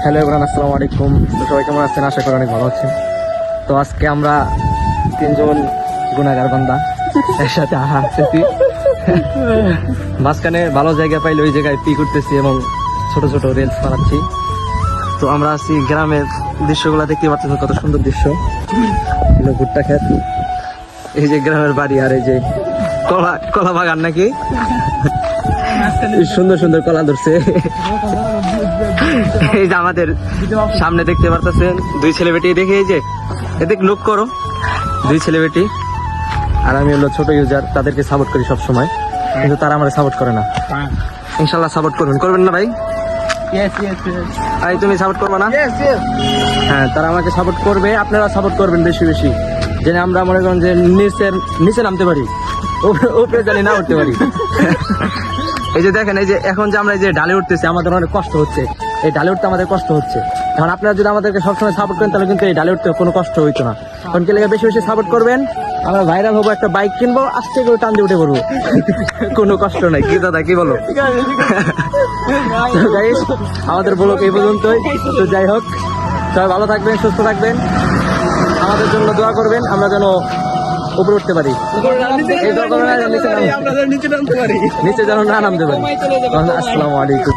Hello everyone, আসসালামু আলাইকুম। তো সবাই কেমন আছেন? আশা করি অনেক ভালো আছেন। তো আজকে আমরা তিনজন গুনাহগার বান্দা একসাথে হাঁটতেছি, মাঝখানে ভালো জায়গা পাইলে ওই জায়গায় পি করতেছি এবং ছোট ছোট রিলস বানাচ্ছি। তো আমরা আছি গ্রামের দৃশ্যগুলো দেখতে পাচ্ছেন, কত সুন্দর দৃশ্য। ভুট্টা ক্ষেত, এই যে গ্রামের বাড়ি, আর এই যে কলা বাগান নাকি, সুন্দর সুন্দর কলা ধরছে। এই যে আমাদের সামনে দেখতে পারতেছেন দুই ছেলে বেটি, দেখে এই যে এদিক লুক করো, দুই ছেলে বেটি। আর আমি হলো ছোট ইউজার, তাদেরকে সাপোর্ট করি সব সময়, কিন্তু তারা আমার সাপোর্ট করে না। ইনশাল্লাহ সাপোর্ট করবেন না ভাই? ভাই তুমি সাপোর্ট করবে না? হ্যাঁ, তারা আমাকে সাপোর্ট করবে, আপনারা সাপোর্ট করবেন বেশি বেশি, যেন আমরা মনে করেন যে নিচে নামতে পারি, উপরে জানি না উঠতে পারি। এই যে দেখেন, এই যে এখন যে আমরা এই যে ডালে উঠতেছি, আমাদের অনেক কষ্ট হচ্ছে, এই ডালে উঠতে আমাদের কষ্ট হচ্ছে। এখন আপনারা যদি আমাদেরকে সবসময় সাপোর্ট করেন, তাহলে কিন্তু এই ডালে উঠতে কোনো কষ্ট হইতো না। কারণ কি লেগে বেশি বেশি সাপোর্ট করবেন, আমরা ভাইরাল হবো, একটা বাইক কিনবো, আস্তে করে টান দিয়ে উঠে পড়বো, কোনো কষ্ট নাই। কি দাদা, কি বলো? আমাদের ব্লগ এই পর্যন্তই। তো যাই হোক, সবাই ভালো থাকবেন, সুস্থ থাকবেন, আমাদের জন্য দোয়া করবেন, আমরা যেন উপরে উঠতে পারি, নিচে যেন না নামতে পারি। আসসালামু আলাইকুম।